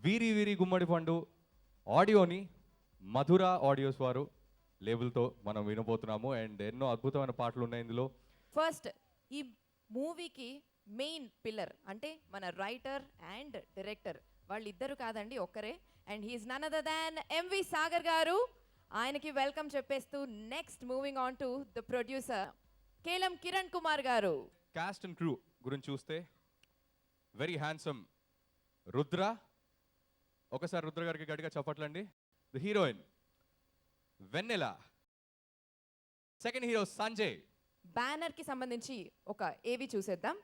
వీరి వీరి గుమ్మడి పండు ఆడియోని మధుర ఆడియోస్ వారు లేబుల్తో మనం వినబోతున్నాము. అండ్ ఎన్నో అద్భుతమైన పాటలు ఉన్నాయి ఇందులో. ఫస్ట్ ఈ మూవీకి మెయిన్ పిల్లర్ అంటే మన రైటర్ అండ్ డైరెక్టర్ వాళ్ళిద్దరు కాదండి, ఒక్కరే. And he is none other than M V Sagar garu. ఆయనకి వెల్కమ్ చెప్పేస్తూ next moving on to the producer Kelam Kiran Kumar garu. Cast and crew గురించి చూస్తే వెరీ హ్యాండ్సమ్ రుద్ర. ఒకసారి రుద్ర గారికి గట్టిగా చెప్పట్లండి. The heroine Vennela, second hero Sanjay. Banner కి సంబంధించి ఒక ఏవి చూసేద్దాం.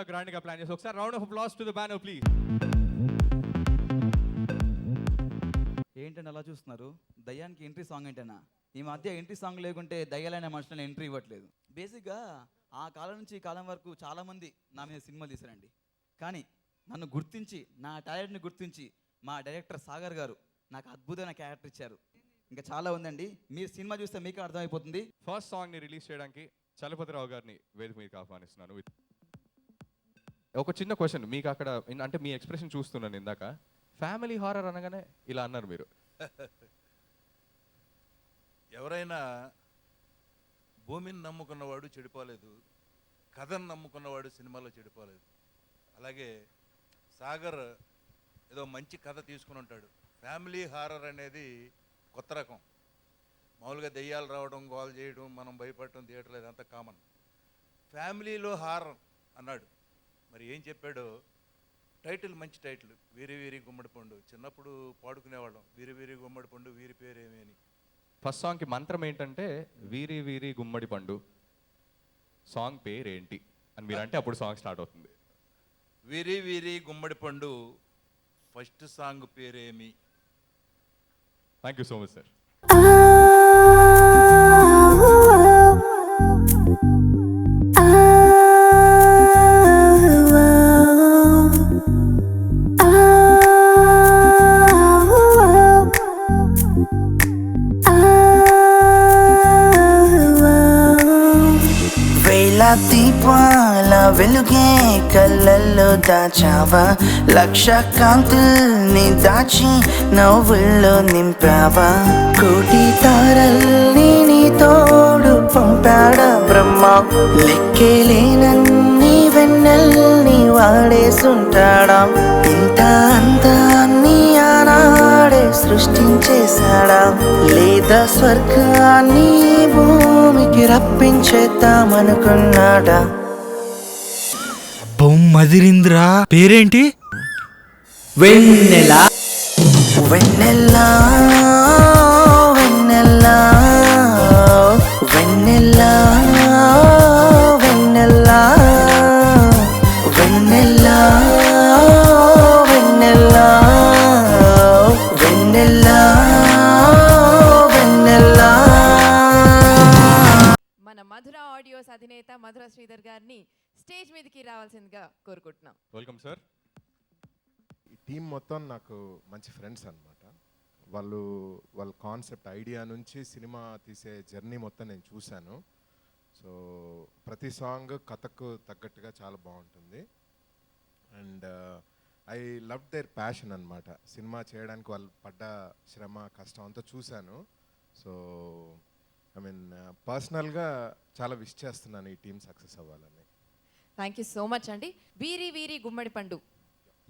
గ్రాండ్ గా ప్లాన్ చేసి ఒకసారి round of applause to the banner please. ఏంటంటే అలా చూస్తున్నారు? దయ్యానికి ఎంట్రీ సాంగ్ ఏంటన్నా? ఈ మధ్య ఎంట్రీ సాంగ్ లేకుంటే దయ్యాలనే మనుషులను ఎంట్రీ ఇవ్వట్లేదు. బేసిక్గా ఆ కాలం నుంచి ఈ కాలం వరకు చాలామంది నా మీద సినిమాలు తీశారండి. కానీ నన్ను గుర్తించి, నా టాలెంట్ని గుర్తించి మా డైరెక్టర్ సాగర్ గారు నాకు అద్భుతమైన క్యారెక్టర్ ఇచ్చారు. ఇంకా చాలా ఉందండి, మీరు సినిమా చూస్తే మీకు అర్థమైపోతుంది. ఫస్ట్ సాంగ్ని రిలీజ్ చేయడానికి చలపతిరావు గారిని వేదిక మీదకి ఆహ్వానిస్తున్నాను. ఒక చిన్న క్వశ్చన్ మీకు అక్కడ, అంటే మీ ఎక్స్ప్రెషన్ చూస్తున్నాను ఇందాక, ఫ్యామిలీ హారర్ అనగానే ఇలా అన్నారు మీరు. ఎవరైనా భూమిని నమ్ముకున్నవాడు చెడిపోలేదు, కథను నమ్ముకున్నవాడు సినిమాలో చెడిపోలేదు. అలాగే సాగర్ ఏదో మంచి కథ తీసుకుని ఉంటాడు. ఫ్యామిలీ హారర్ అనేది కొత్త రకం. మామూలుగా దెయ్యాలు రావడం, గోల్ చేయడం, మనం భయపడటం థియేటర్లో ఇదంతా కామన్. ఫ్యామిలీలో హారర్ అన్నాడు. మరి ఏం చెప్పాడో టైటిల్, మంచి టైటిల్, వీరి వీరి గుమ్మడి పండు. చిన్నప్పుడు పాడుకునేవాళ్ళం, వీరి వీరి గుమ్మడి పండు, వీరి పేరేమి అని. ఫస్ట్ సాంగ్కి మంత్రం ఏంటంటే వీరి వీరి గుమ్మడి పండు. సాంగ్ పేరు ఏంటి అని మీరు అంటే అప్పుడు సాంగ్ స్టార్ట్ అవుతుంది. వీరి వీరి గుమ్మడి పండు ఫస్ట్ సాంగ్ పేరేమి. Thank you so much sir. దీపాల వెలుగే కళ్ళల్లో దాచావా, లక్ష కాంతుల్ని దాచి నవ్వుల్లో నింపావా, కోటి తారల్ని నీ తోడు పంపాడా బ్రహ్మ, లెక్కేలేనన్ని వెన్నెల్ని వాడేసుంటాడా, ఇంత అందాన్ని ఆనాడే సృష్టించేశాడా, లేదా స్వర్గాన్ని భూమికి రప్పించేద్దామనుకున్నాడా. మదిరింద్రా పేరేంటి? వెన్నెల. వెన్నెల వెన్నెల వెన్నెల వెన్నెల వెన్నెల వెన్నెల వెన్నెల వెన్నెల. మన మధుర ఆడియోస్ అధినేత మధుర శ్రీధర్ గారిని స్టేజ్ మీదకి రావాల్సిందిగా కోరుకుంటున్నాం. Welcome sir. ఈ టీం మొత్తం నాకు మంచి ఫ్రెండ్స్ అన్నమాట. వాళ్ళ కాన్సెప్ట్ ఐడియా నుంచి సినిమా తీసే జర్నీ మొత్తం నేను చూశాను. సో సో ప్రతి సాంగ్ కథకు తగ్గట్టుగా చాలా బాగుంటుంది. And I love their passion అనమాట. సినిమా చేయడానికి వాళ్ళు పడ్డ శ్రమ కష్టం అంతా చూశాను. సో ఐ మీన్ పర్సనల్గా చాలా విష్ చేస్తున్నాను ఈ టీం సక్సెస్ అవ్వాలని. థ్యాంక్ యూ సో మచ్ అండి. వీరి వీరి గుమ్మడి పండు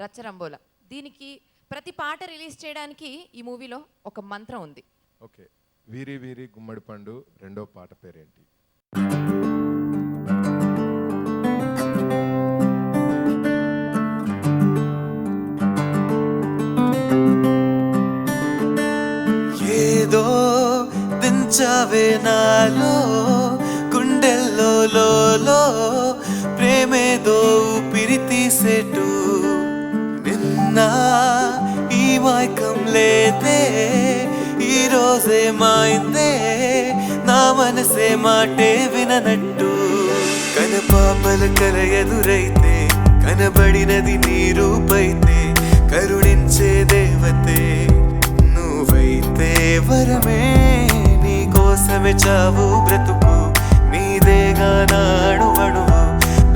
రచ్చరంబోల, దీనికి ప్రతి పాట రిలీజ్ చేయడానికి ఈ మూవీలో ఒక మంత్రం ఉంది. ఓకే, వీరి వీరి గుమ్మడి పండు రెండో పాట పేరేంటి? ఏదో దించవే నాలో గుండెల్లో లోలో ప్రేమేదో ఊపిరి తీసేటు నిన్న ఈ మైకం లేదే ఈ రోజే మాయిందే నా మనసే మాటే విననట్టు కనపాపల కల ఎదురైతే కనబడినది నీ రూపైతే కరుణించే దేవతే నువ్వైతే వరమే నీ కోసమే చావు బ్రతుకు నీదేగా నాడు అడుగు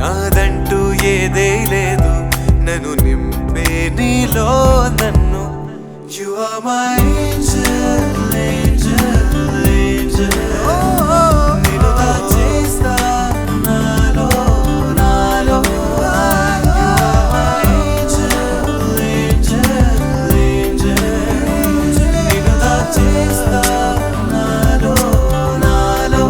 నాదంటూ ఏదే లేదు నన్ను నింపే నీలో నన్ను You are my angel, angel, angel. నిన్ను దాచేస్తా నాలో, నాలో. You are my angel, angel, angel. నిన్ను దాచేస్తా నాలో, నాలో.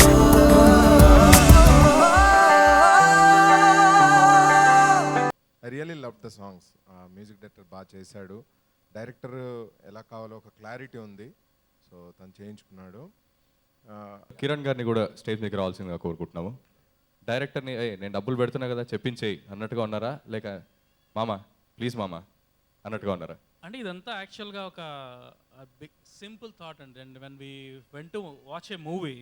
I really love the songs. Music director బాగా చేశాడు. డైరెక్టర్ ఎలా కావాలో ఒక క్లారిటీ ఉంది. సో తను చేయించుకున్నాడు. కిరణ్ గారిని కూడా స్టేజ్ మీకు రావాల్సిందిగా కోరుకుంటున్నాము. డైరెక్టర్ని నేను డబ్బులు పెడుతున్నా కదా చెప్పించేయి అన్నట్టుగా ఉన్నారా, లేక మామ ప్లీజ్ మామ అన్నట్టుగా ఉన్నారా? అంటే ఇదంతా యాక్చువల్గా ఒక బిగ్ సింపుల్ థాట్ అండి. And when we went to watch A movie,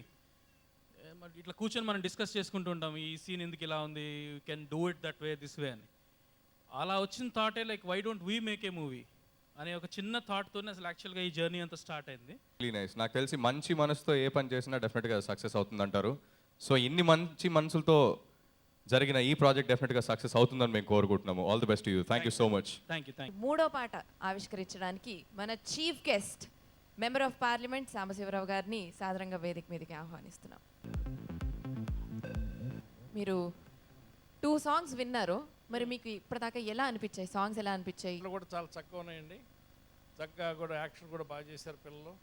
ఇట్లా కూర్చొని మనం డిస్కస్ చేసుకుంటూ ఉంటాం, ఈ సీన్ ఎందుకు ఇలా ఉంది, you can do it that way this way అని. అలా వచ్చిన థాటే like why don't we make a movie అనే ఒక చిన్న థాట్తోనే అసలు యాక్చువల్గా ఈ జర్నీ అంతా స్టార్ట్ అయింది. నైస్. నాకు తెలిసి మంచి మనసుతో ఏ పని చేసినా డెఫినెట్గా సక్సెస్ అవుతుందంటారు. సో ఇన్ని మంచి మనసులతో జరిగిన ఈ ప్రాజెక్ట్ డెఫినెట్గా సక్సెస్ అవుతుందని మేము కోరుకుంటున్నాము. All the best you. Thank you so much. Thank you. మూడో పాట ఆవిష్కరించడానికి మన chief guest member of parliament Sambasivarao గారిని సాదరంగా వేదిక మీదకి ఆహ్వానిస్తున్నాం. మీరు 2 సాంగ్స్ విన్నారు, మరి మీకు ఇప్పటిదాకా ఎలా అనిపించాయి? సాంగ్స్ ఎలా అనిపించాయి? కూడా చాలా చక్కగా ఉన్నాయండి. చక్కగా కూడా యాక్షన్ కూడా బాగా చేశారు పిల్లలు.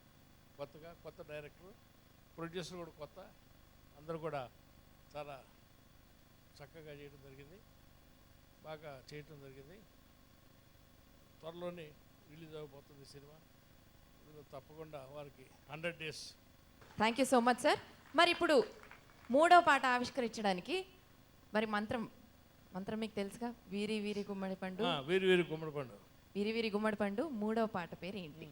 కొత్త డైరెక్టర్, ప్రొడ్యూసర్ కూడా కొత్త, అందరూ కూడా చాలా చక్కగా చేయడం జరిగింది, బాగా చేయటం జరిగింది. త్వరలోనే రిలీజ్ అయిపోతుంది సినిమా. ఇందులో తప్పకుండా వారికి 100 days. Thank you so much sir. మరి ఇప్పుడు మూడో పాట ఆవిష్కరించడానికి మరి మంత్రం మీకు తెలుసుగా, వీరి వీరి గుమ్మడి పండు. వీరి వీరి గుమ్మడి పండు. వీరి వీరి గుమ్మడి పండు మూడో పాట పేరు ఏంటి?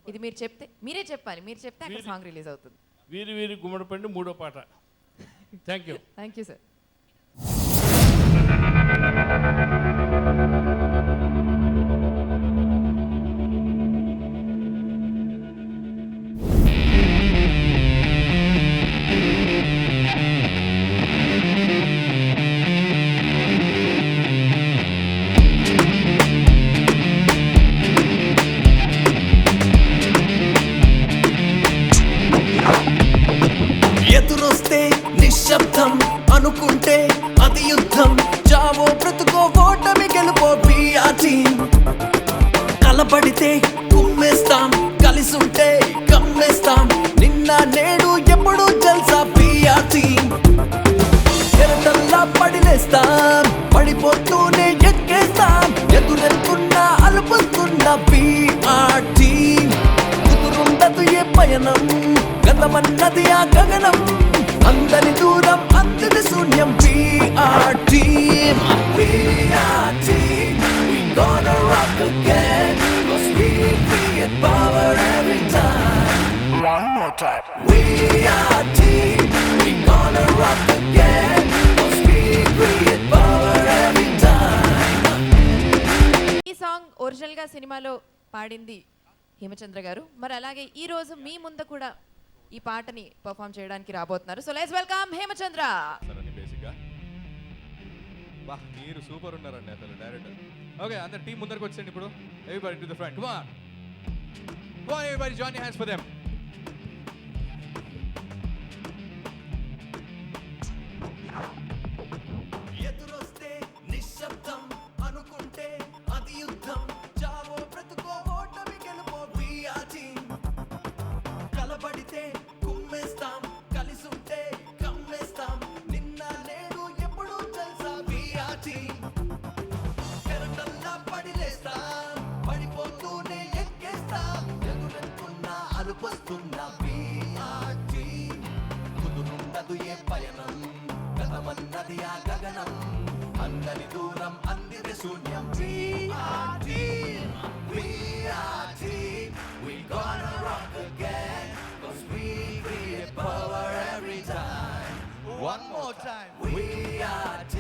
ఇది మీరు చెప్తే, మీరే చెప్పాలి, మీరు చెప్తే అక్కడ సాంగ్ రిలీజ్ అవుతుంది. వీరి వీరి గుమ్మడి పండు మూడో పాట. Thank you. Thank you sir. ఎదురొస్తే నిశ్శబ్దం అనుకుంటే అది యుద్ధం చావో బ్రతుకో ఓటమి గెలుపో బిఆర్టీ కలబడితే కుమ్మేస్తాం కలిసుంటే కమ్మేస్తాం నిన్న నేడు ఎప్పుడు జల్సా బిఆర్టీ ఎరటల్లా పడిలేస్తాం పడిపోతూనే ఎక్కేస్తాం ఎదురెళ్తున్నా అలుపుతున్నా బిఆర్టీ కుదురుండదు ఏ పయనం గతమన్నది ఆ గగనం అందరి దూరం అందరి శూన్యం VR team we gonna rock again 'cause we create power every time one more time VR team we gonna rock again 'cause we create power every time. ఈ సాంగ్ ఒరిజినల్గా సినిమాలో పాడింది హేమచంద్ర గారు. మరి అలాగే ఈ రోజు మీ ముందు కూడా ఈ పాటని పర్ఫామ్ చేయడానికి రాబోతున్నారు. So let's welcome Hemachandra. సరే బేసిక్గా బా మీరు సూపర్ ఉన్నారండి అసలు డైరెక్టర్. ఓకే అందరు టీం ముందరికి వచ్చేయండి ఇప్పుడు. Everybody to the front. Come on. Come on everybody, join your hands for them. ఎదురొస్తే నిశ్శబ్దం అనుకుంటే అది యుద్ధం చావో బ్రతుకో ఓటమి గెలుపో బియాచి కలబడితే కుమ్మేస్తాం కలిసుంటే కమ్మేస్తాం నిన్న నేడు ఎప్పుడు తెలుసా బియాచి కెరటల్లా పడిలేస్తాం పడిపోతూనే ఎక్కేస్తాం ఎదురెంతున్నా అలుపొస్తున్నా బియాచి కుదురుండదు ఏ పయనం గతమన్నది ఆ గగనం అందరి దూరం అందిది శూన్యం BRT we gonna rock again cause we create power every time one more time BRT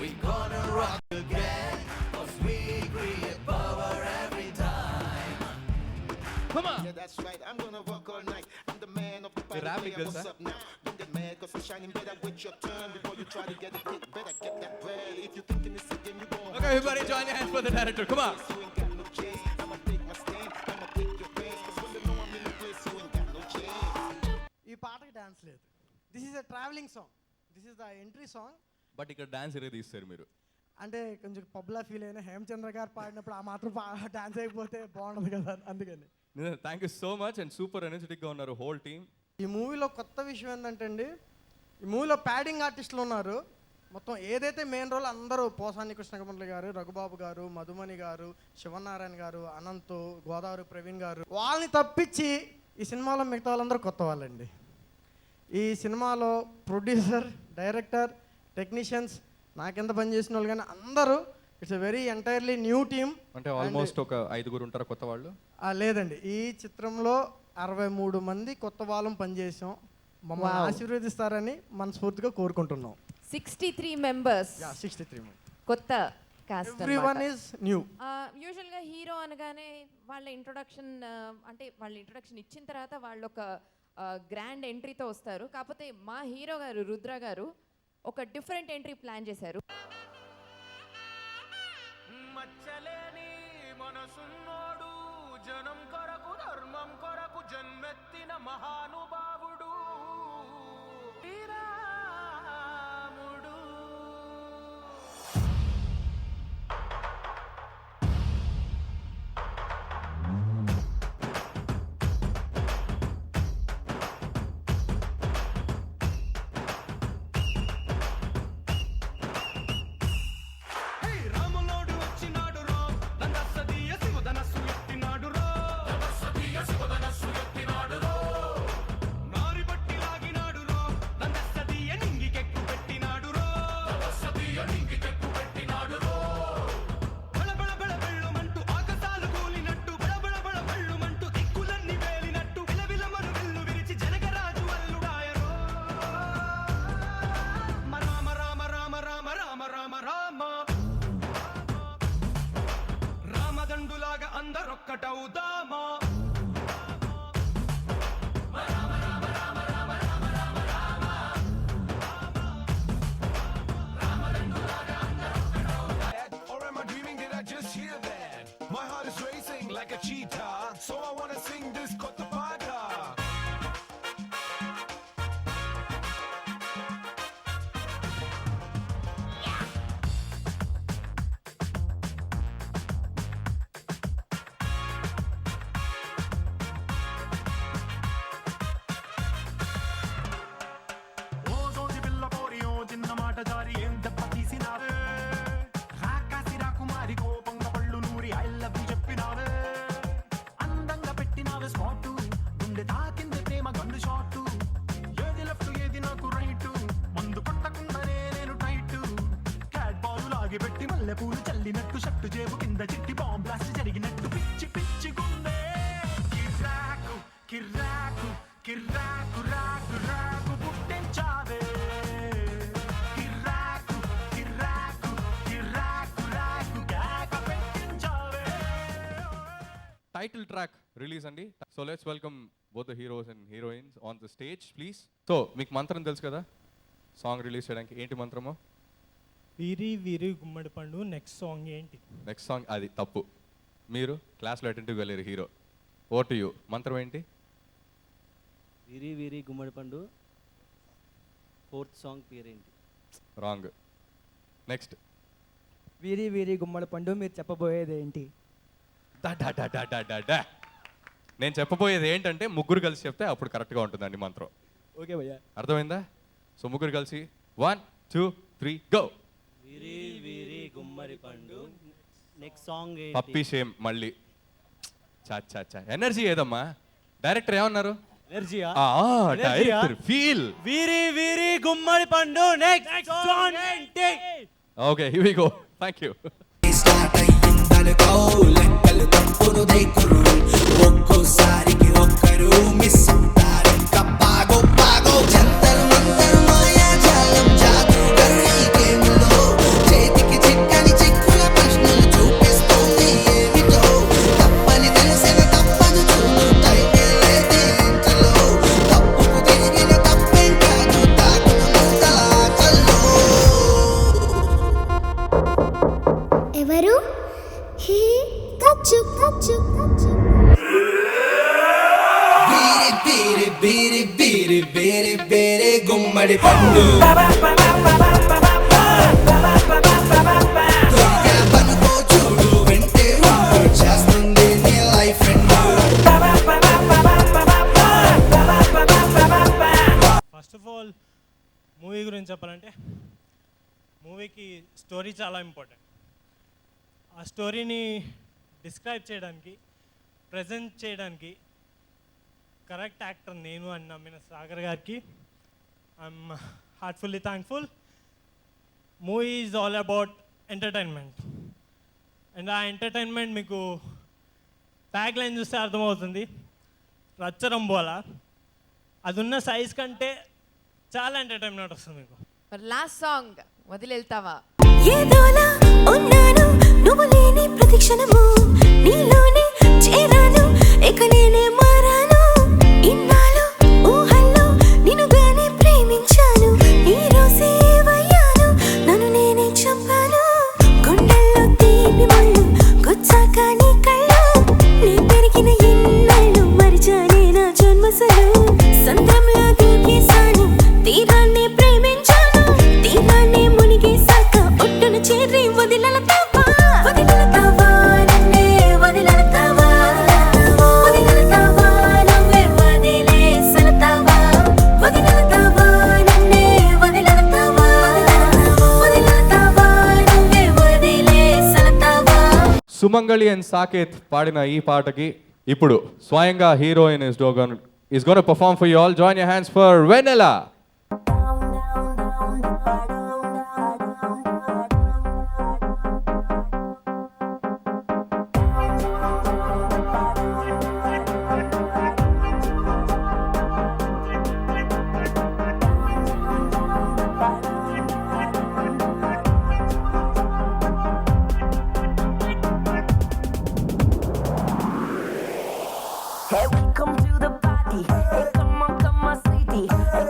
we gonna rock again cause we create power every time Come on. Yeah, that's right. I'm gonna work all night. I'm the man of the party. rapping, player. girls, What's huh? up now? Don't get mad, cause I'm shining better with your turn. Before you try to get a kick, better get that bread. If you thinking it's a game, you gon' Okay everybody join your hands for the director. Come on. you ain't got no chance. I'ma take my stand. I'ma take your pants. Cause when you know I'm in the place, you ain't got no chance. ఈ పాటకి dance లేదు. This is a travelling song. This is the entry song. But ఇక్కడ dance ఇరే తీస్తారు మీరు. అంటే కొంచెం పబ్లా feel అయిన హేమచంద్ర గారు పాడినప్పుడు ఆ మాత్రం డాన్స్ అయిపోతే బాగుండదు కదా, అందుకని. Thank you so much and super ఎనర్జెటిక్గా ఉన్నారు హోల్ టీమ్. ఈ మూవీలో కొత్త విషయం ఏంటంటే అండి, ఈ మూవీలో ప్యాడింగ్ ఆర్టిస్టులు ఉన్నారు. మొత్తం ఏదైతే మెయిన్ రోల్ అందరూ పోసాని కృష్ణకమర్లి గారు, రఘుబాబు గారు, మధుమణి గారు, శివనారాయణ గారు, అనంత్, గోదావరి ప్రవీణ్ గారు, వాళ్ళని తప్పించి ఈ సినిమాలో మిగతా వాళ్ళందరూ కొత్త వాళ్ళండి. ఈ సినిమాలో ప్రొడ్యూసర్, డైరెక్టర్, టెక్నీషియన్స్, నాకెంత పనిచేసిన వాళ్ళు కానీ అందరూ it's a very entirely new team. అంటే ఆల్మోస్ట్ ఒక 5 ఉంటారా కొత్త వాళ్ళు? లేదండి, ఈ చిత్రంలో 63 మంది కొత్త వాళ్ళం పనిచేసాం. మమ్మల్ని ఆశీర్వదిస్తారని మనస్ఫూర్తిగా కోరుకుంటున్నాం. 63 మెంబర్స్. 63 మంది కొత్త కాస్ట్. Everyone is new. యూజువల్గా హీరో అనగానే వాళ్ళ ఇంట్రొడక్షన్ ఇచ్చిన తర్వాత వాళ్ళు ఒక గ్రాండ్ ఎంట్రీతో వస్తారు. కాకపోతే మా హీరో గారు రుద్ర గారు ఒక డిఫరెంట్ ఎంట్రీ ప్లాన్ చేశారు. మచ్చలేని మనసున్నోడు జనం కొరకు ధర్మం కొరకు జన్మెత్తిన మహానుభావుడు శ్రీరాముడు. రాములోడు వచ్చినాడు రో దండసదీయ శివధనస్సు ఎత్తినాడు రో నారి బట్టి లాగినాడు రో దండసదీయ నింగికెక్కు పెట్టినాడు రో బళబళ బళ బెళ్ళుమంటూ ఆకాశాలు కూలినట్టు బళబళ బళ బెళ్ళుమంటూ దిక్కులన్నీ వేలినట్టు విలవిలమను విల్లు విరిచి జనగరాజు అల్లుడాయరో. Rama Rama Rama Rama Rama Rama Rama రామదండులాగా అందరొక్కటవుదామా. Or am I dreaming? Did I just hear that? My heart is racing like a cheetah, so I wanna sing this Kotapata. ఓ సోది పిల్ల పోరి ఓ చిన్న మాట జారి ఏం దెబ్బ తీసినావే. రాకాసి రాకుమారి కోపంగా పళ్ళు నూరి ఐ లవ్ యు చెప్పినావే. అందంగా పెట్టినావే స్పాటు గుండె తాకింది ప్రేమ గన్ను షాటు. ఏది లెఫ్ట్ ఏది నాకు రైటు మందు కొట్టకుండానే నేను టైటు. క్యాట్ బాల్ లాగి పెట్టి మల్లె పూలు చల్లినట్టు షట్టు జేబు కింద చిట్టి బాంబ్ బ్లాస్ట్ జరిగినట్టు పిచ్చి పిచ్చి గుండె. కిర్రాకు కిర్రాకు కిర్రాకు రాకు రాకు పుట్టించావే. కిర్రాకు కిర్రాకు కిర్రాకు రాకు కేక పెట్టించావే. టైటిల్ ట్రాక్ రిలీజ్ అండి. So let's welcome both the heroes and heroines on the stage, please. So, మీకు మంత్రం తెలుసు కదా సాంగ్ రిలీజ్ చేయడానికి. ఏంటి మంత్రమో? వీరి వీరి గుమ్మడి పండు నెక్స్ట్ సాంగ్ ఏంటి? నెక్స్ట్ సాంగ్ అది తప్పు. మీరు క్లాస్లో అటెంటివ్గా వెళ్ళారు హీరో. Over to you. మంత్రం ఏంటి? వీరి వీరి గుమ్మడి పండు ఫోర్త్ సాంగ్ పేరేంటి? రాంగ్. నెక్స్ట్. వీరి వీరి గుమ్మడి పండు మీరు చెప్పబోయేది ఏంటి? నేను చెప్పబోయేది ఏంటంటే ముగ్గురు కలిసి చెప్తే అప్పుడు కరెక్ట్గా ఉంటుందండి మంత్రం. ఓకే భయ్యా. అర్థమైందా? సో ముగ్గురు కలిసి 1 2 3 గో. వీరి వీరి గుమ్మడి పండు నెక్స్ట్ సాంగ్ పప్పీ షేమ్ మళ్ళీ. చా ఎనర్జీ ఏదమ్మా? డైరెక్టర్ ఏమన్నారు? ఎనర్జీయా? Director feel. వీరి వీరి గుమ్మడి పండు నెక్స్ట్ సాంగ్ ఏంటి? Okay, here we go. Thank you. Start అయ్యిందనుకో లెక్కలు తప్పును దేకురు ఒక్కోసారికి ఒక్కరు మిస్ అవుతారు ఇంకా బాగో బాగో జంతర్ మంతర్ మాయాజాలం జాదూగర్ ఈ గేమ్లో చేతికి చిక్కని చిక్కుల ప్రశ్నలు చూపిస్తుంది ఏమిటో తప్పని తెలిసిన తప్పదు చూడు టైమే లేదే ఇంతలో తప్పుకు తిరిగిన తప్పేం కాదు తాకున ముందలాచల్లో ఎవరు హీ కచ్చు కచ్చు కచ్చు బీరి బీరి బీరి బీరి బీరి బీరి గుమ్మడి పండు పనుకో చూడు వెంటే చేస్తుంది నీ life friend. First of all movie గురించి చెప్పాలంటే మూవీకి స్టోరీ చాలా ఇంపార్టెంట్. ఆ స్టోరీని డిస్క్రైబ్ చేయడానికి ప్రజెంట్ చేయడానికి కరెక్ట్ యాక్టర్ నేను అని నమ్మిన సాగర్ గారికి I'm heartfully thankful. Movie is all about entertainment and ఆ ఎంటర్టైన్మెంట్ మీకు ట్యాగ్ లైన్ చూస్తే అర్థమవుతుంది, రచ్చరంబోలా. అది ఉన్న సైజ్ కంటే చాలా ఎంటర్టైన్మెంట్ వస్తుంది మీకు. మరి లాస్ట్ సాంగ్ వదిలేళ్తావా? ఏదోలా ఉన్నాను నువ్వు లేని ప్రతిక్షణము నీలోనే చేరాను ఇక నేనే మారాను ఇన్నాళ్ళు ఊహల్లో నిన్నుగానే ప్రేమించాను ఈ రోజే వయ్యాను నన్ను నేనే చంపాను గుండెల్లో తీపి ముళ్ళు కొచ్చాక నీ కళ్ళు నీ పెరిగిన ఇన్నాళ్ళు మరిచానే నా జన్మసలు సంద్రంలో దూకేశాను తీరాన్ని ప్రేమించాను తీరాన్ని మునిగేశాక ఒట్టును చేరి వదిలెళ్తావా వదిలెళ్తావా నన్నే వదిలెళ్తావా వదిలెళ్తావా నువ్వే వదిలేసెళ్తావా వదిలెళ్తావా నన్నే వదిలెళ్తావా వదిలెళ్తావా నువ్వే వదిలేసెళ్తావా. సుమంగళి అండ్ సాకేత్ పాడిన ఈ పాటకి ఇప్పుడు స్వయంగా heroine is going to perform for you all. Join your hands for Vanilla. Hey, welcome to the party. Hey, come on, sweetie. Hey,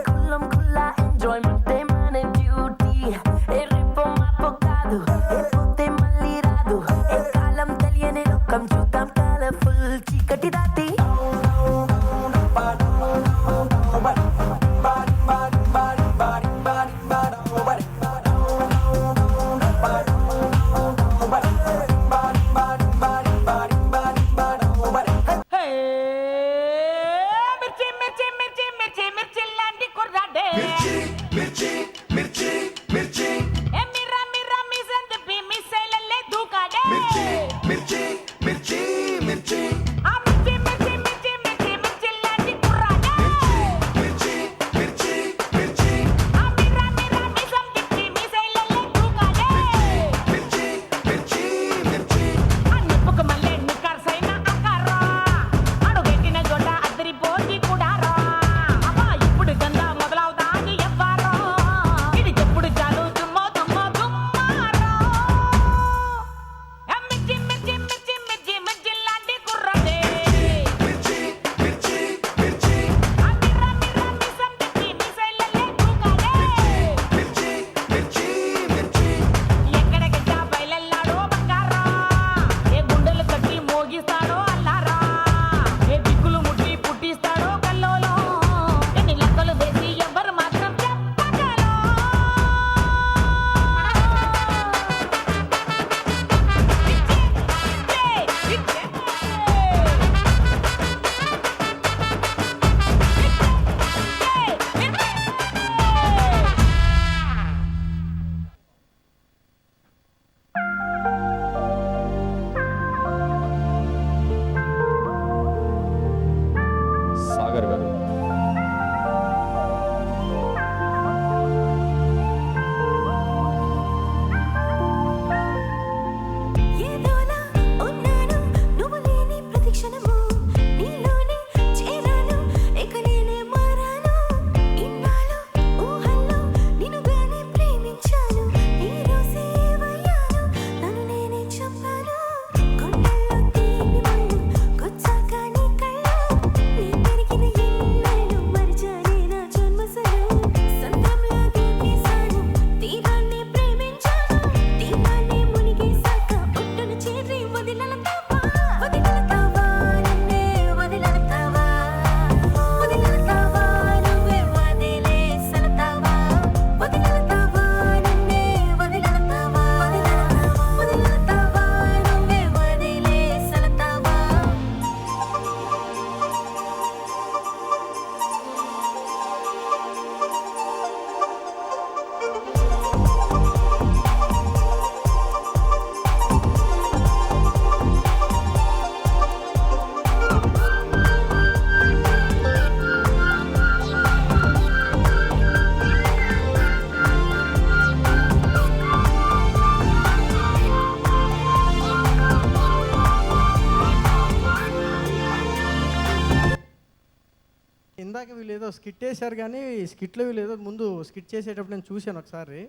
వీళ్ళు ఏదో స్కిట్ వేశారు, కానీ స్కిట్లో వీళ్ళు ఏదో ముందు స్కిట్ చేసేటప్పుడు నేను చూశాను ఒకసారి.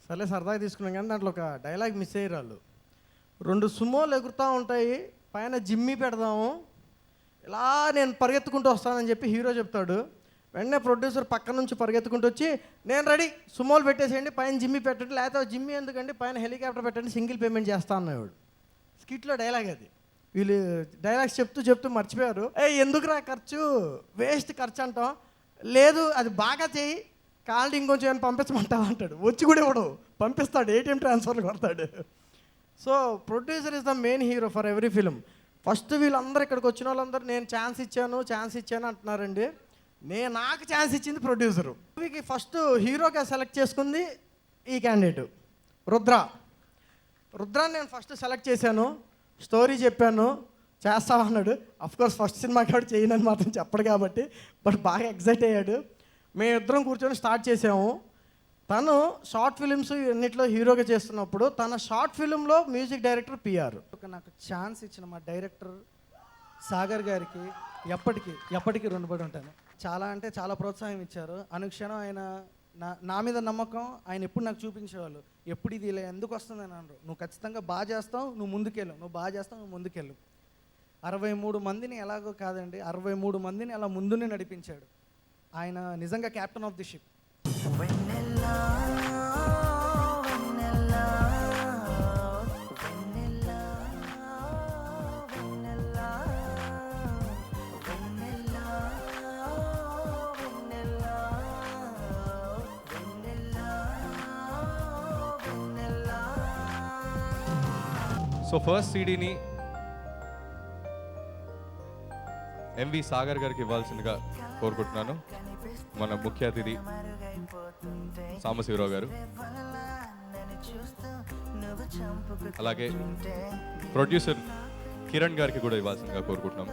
సరే సరదాగా తీసుకున్నాను, కానీ దాంట్లో ఒక డైలాగ్ మిస్ అయ్యారు వాళ్ళు. 2 సుమోలు ఎగురుతూ ఉంటాయి, పైన జిమ్మి పెడదాము, ఇలా నేను పరిగెత్తుకుంటూ వస్తానని చెప్పి హీరో చెప్తాడు. వెంటనే ప్రొడ్యూసర్ పక్క నుంచి పరిగెత్తుకుంటూ వచ్చి, నేను రెడీ, సుమోలు పెట్టేసేయండి, పైన జిమ్మి పెట్టండి, లేకపోతే జిమ్మి ఎందుకండి, పైన హెలికాప్టర్ పెట్టండి, సింగిల్ పేమెంట్ చేస్తా అన్నాడు. స్కిట్లో డైలాగ్ అది. వీళ్ళు డైలాగ్స్ చెప్తూ మర్చిపోయారు. ఎందుకురా ఖర్చు, వేస్ట్ ఖర్చు అంటాం. లేదు అది బాగా చేయి, కాళ్ళు ఇంకొంచెం ఏమైనా పంపించమంటావు అంటాడు. వచ్చి కూడా ఇవ్వడు, పంపిస్తాడు, ATM ట్రాన్స్ఫర్లు కొడతాడు. So producer is the main hero for every film. First వీళ్ళందరూ ఇక్కడికి వచ్చిన వాళ్ళందరూ నేను ఛాన్స్ ఇచ్చాను అంటున్నారండి. నాకు ఛాన్స్ ఇచ్చింది ప్రొడ్యూసరు. మూవీకి ఫస్ట్ హీరోగా సెలెక్ట్ చేసుకుంది ఈ క్యాండిడేట్ రుద్రాన్ని నేను ఫస్ట్ సెలెక్ట్ చేశాను. స్టోరీ చెప్పాను, చేస్తామన్నాడు. అఫ్కోర్స్ ఫస్ట్ సినిమా కాబట్టి చేయనని మాత్రం చెప్పడు కాబట్టి, బట్ బాగా ఎగ్జైట్ అయ్యాడు. మేమిద్దరం కూర్చొని స్టార్ట్ చేసాము. తను షార్ట్ ఫిలిమ్స్ అన్నిట్లో హీరోగా చేస్తున్నప్పుడు తన షార్ట్ ఫిలింలో మ్యూజిక్ డైరెక్టర్ PR. నాకు ఛాన్స్ ఇచ్చిన మా డైరెక్టర్ సాగర్ గారికి ఎప్పటికీ రుణపడి ఉంటాను. చాలా అంటే చాలా ప్రోత్సాహం ఇచ్చారు. అనుక్షణం ఆయన నా మీద నమ్మకం ఆయన ఎప్పుడు నాకు చూపించేవాళ్ళు. ఎప్పుడు ఇది ఇలా ఎందుకు వస్తుందని అన్నారు. నువ్వు ఖచ్చితంగా బాగా చేస్తావు, నువ్వు ముందుకెళ్ళు, నువ్వు బాగా చేస్తావు, నువ్వు ముందుకెళ్ళు. 63 మందిని ఎలాగో కాదండి, 63 మందిని అలా ముందునే నడిపించాడు. ఆయన నిజంగా captain of the ship. So first సీడీని MV సాగర్ గారికి ఇవ్వాల్సిందిగా కోరుకుంటున్నాను. మన ముఖ్య అతిథి సాంబశివరావు గారు, అలాగే ప్రొడ్యూసర్ కిరణ్ గారికి కూడా ఇవ్వాల్సిందిగా కోరుకుంటున్నాము.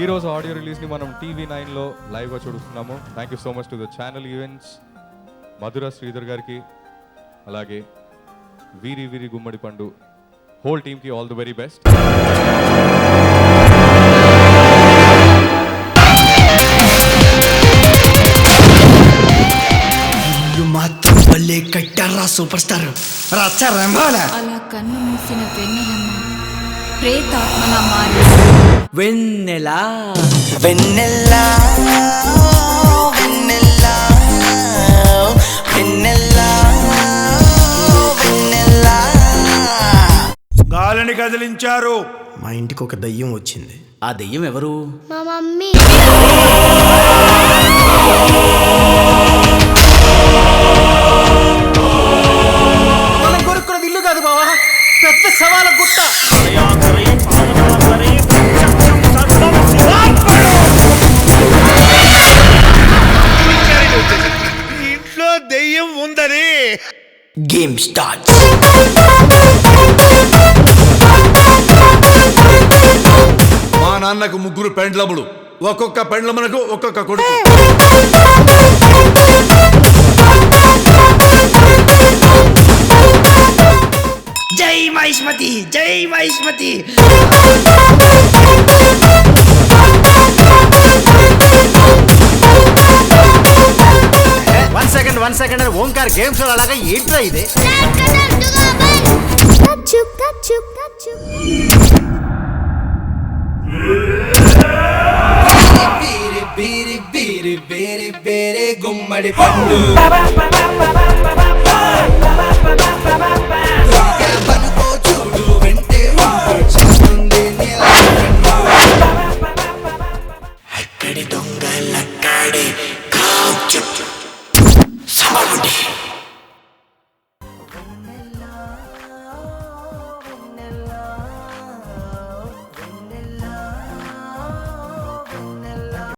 ఈరోజు ఆడియో రిలీజ్ని మనం TV9లో లైవ్గా చూస్తున్నాము. Thank you so much to the channel events, Madhura Sridhar గారికి, అలాగే వీరి గుమ్మడి పండు హోల్ టీమ్కి ఆల్ ది వెరీ బెస్ట్. మాత్రం భలే కట్టారా సూపర్ స్టార్. అలా కన్ను మూసిన వెన్నెలమ్మ ప్రేతాత్మలా మారి వెన్నెలా వెన్నెలా వెన్నెలా వెన్నెలా వెన్నెలా. గాలిని కదిలించారు. మా ఇంటికి ఒక దయ్యం వచ్చింది. ఆ దెయ్యం ఎవరు? మా మమ్మీ. మనం కొనుక్కున్నది ఇల్లు కాదు బావా, పెద్ద సవాల గుట్ట. ఇంట్లో దెయ్యం ఉందని. Game start. మా నాన్నకు 3 పెండ్లములు, ఒక్కొక్క పెండ్లమునకు ఒక్కొక్క కొడుకు. జై మహిష్మతి, జై Mahishmati. 1 second Omkar game show అలాగా ఏంట్రా ఇది? బీరి బీరి బీరి బీరి గుమ్మడి పండు చూడు వెంటే అక్కడి దొంగలక్కడే కాచు.